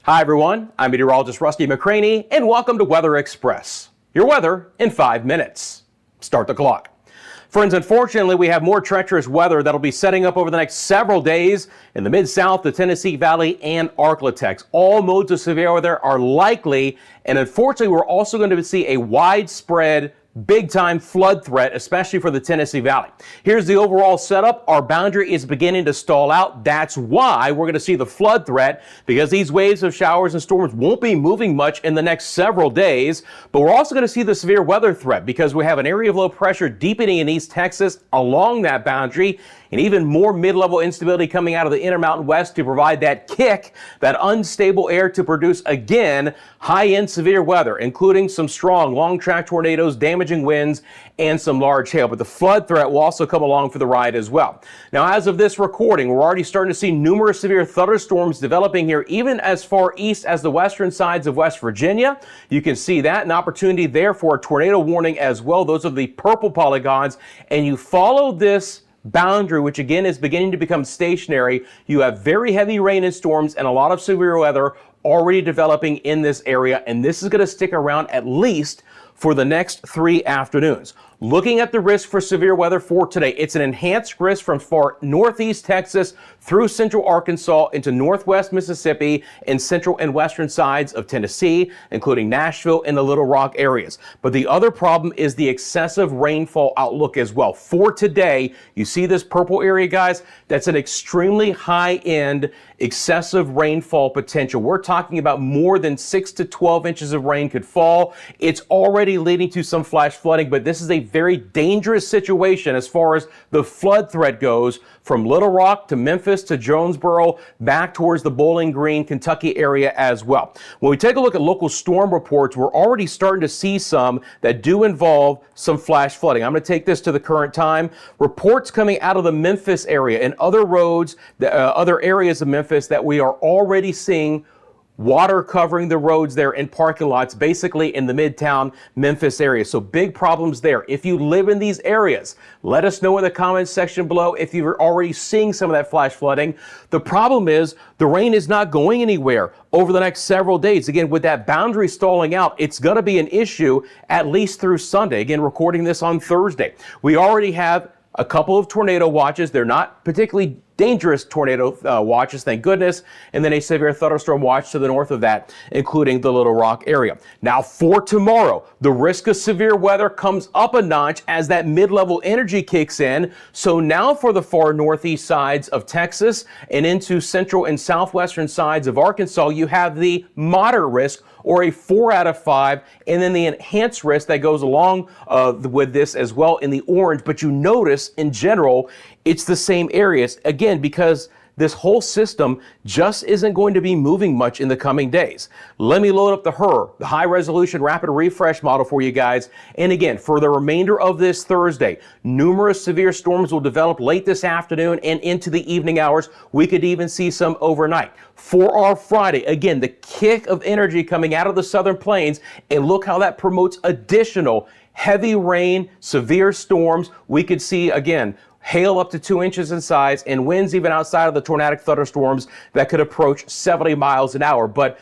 Hi everyone, I'm meteorologist Rusty McCranie, and welcome to Weather Express. Your weather in 5 minutes. Start the clock. Friends, unfortunately, we have more treacherous weather that'll be setting up over the next several days in the Mid-South, the Tennessee Valley, and Arklatex. All modes of severe weather are likely, and unfortunately, we're also going to see a widespread big-time flood threat, especially for the Tennessee Valley. Here's the overall setup. Our boundary is beginning to stall out. That's why we're going to see the flood threat, because these waves of showers and storms won't be moving much in the next several days. But we're also going to see the severe weather threat because we have an area of low pressure deepening in East Texas along that boundary, and even more mid-level instability coming out of the Intermountain West to provide that kick, that unstable air to produce, again, high-end severe weather, including some strong long-track tornadoes, damaging winds, and some large hail. But the flood threat will also come along for the ride as well. Now, as of this recording, we're already starting to see numerous severe thunderstorms developing here, even as far east as the western sides of West Virginia. You can see that, an opportunity there for a tornado warning as well. Those are the purple polygons, and you follow this boundary, which again is beginning to become stationary. You have very heavy rain and storms and a lot of severe weather already developing in this area, and this is going to stick around at least for the next 3 afternoons. Looking at the risk for severe weather for today, it's an enhanced risk from far northeast Texas through central Arkansas into northwest Mississippi and central and western sides of Tennessee, including Nashville and the Little Rock areas. But the other problem is the excessive rainfall outlook as well. For today, you see this purple area, guys? That's an extremely high-end excessive rainfall potential. We're talking about more than 6 to 12 inches of rain could fall. It's already leading to some flash flooding, but this is a very dangerous situation as far as the flood threat goes, from Little Rock to Memphis to Jonesboro, back towards the Bowling Green, Kentucky area as well. When we take a look at local storm reports, we're already starting to see some that do involve some flash flooding. I'm going to take this to the current time. Reports coming out of the Memphis area and other roads, other areas of Memphis, that we are already seeing water covering the roads there in parking lots, basically in the Midtown Memphis area. So big problems there. If you live in these areas, let us know in the comments section below if you're already seeing some of that flash flooding. The problem is the rain is not going anywhere over the next several days. Again, with that boundary stalling out, it's going to be an issue at least through Sunday. Again, recording this on Thursday. We already have a couple of tornado watches. They're not particularly dangerous tornado watches, thank goodness, and then a severe thunderstorm watch to the north of that, including the Little Rock area. Now for tomorrow, the risk of severe weather comes up a notch as that mid-level energy kicks in. So now for the far northeast sides of Texas and into central and southwestern sides of Arkansas, you have the moderate risk, or a 4 out of 5, and then the enhanced risk that goes along with this as well in the orange. But you notice in general, it's the same areas, again, because this whole system just isn't going to be moving much in the coming days. Let me load up the high resolution rapid refresh model for you guys. And again, for the remainder of this Thursday, numerous severe storms will develop late this afternoon and into the evening hours. We could even see some overnight. For our Friday, again, the kick of energy coming out of the southern plains, and look how that promotes additional heavy rain, severe storms. We could see, again, hail up to 2 inches in size and winds even outside of the tornadic thunderstorms that could approach 70 miles an hour. But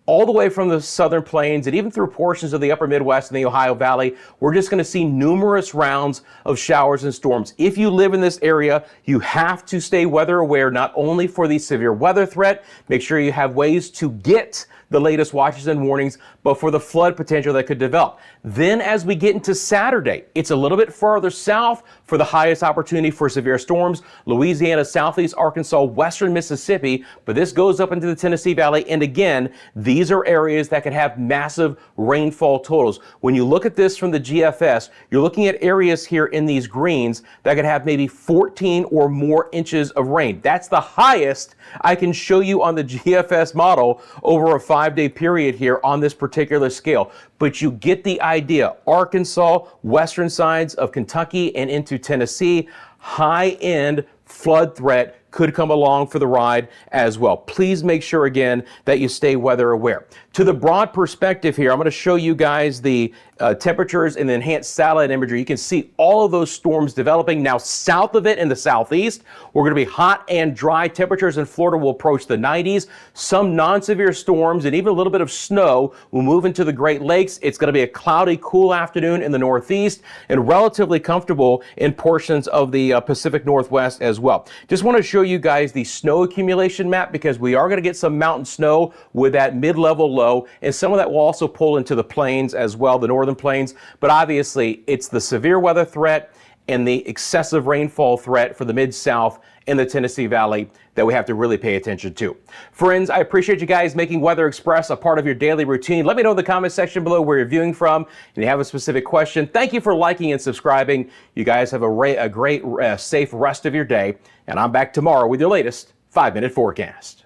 all the way from the southern plains and even through portions of the upper Midwest and the Ohio Valley, we're just going to see numerous rounds of showers and storms. If you live in this area, you have to stay weather aware, not only for the severe weather threat, make sure you have ways to get the latest watches and warnings, but for the flood potential that could develop. Then as we get into Saturday, it's a little bit farther south for the highest opportunity for severe storms. Louisiana, southeast Arkansas, western Mississippi, but this goes up into the Tennessee Valley. And again, these are areas that could have massive rainfall totals. When you look at this from the GFS, you're looking at areas here in these greens that could have maybe 14 or more inches of rain. That's the highest I can show you on the GFS model over a 5-day period here on this particular scale. But you get the idea. Arkansas, western sides of Kentucky and into Tennessee, high-end flood threat could come along for the ride as well. Please make sure again that you stay weather aware. To the broad perspective here, I'm going to show you guys the temperatures and the enhanced satellite imagery, you can see all of those storms developing. Now, south of it in the southeast, we're going to be hot and dry. Temperatures in Florida will approach the 90s. Some non-severe storms and even a little bit of snow will move into the Great Lakes. It's going to be a cloudy, cool afternoon in the northeast and relatively comfortable in portions of the Pacific Northwest as well. Just want to show you guys the snow accumulation map because we are going to get some mountain snow with that mid-level low, and some of that will also pull into the plains as well, the northern plains. But obviously, it's the severe weather threat and the excessive rainfall threat for the Mid-South and the Tennessee Valley that we have to really pay attention to. Friends, I appreciate you guys making Weather Express a part of your daily routine. Let me know in the comment section below where you're viewing from and you have a specific question. Thank you for liking and subscribing. You guys have a great, safe rest of your day. And I'm back tomorrow with your latest 5-minute forecast.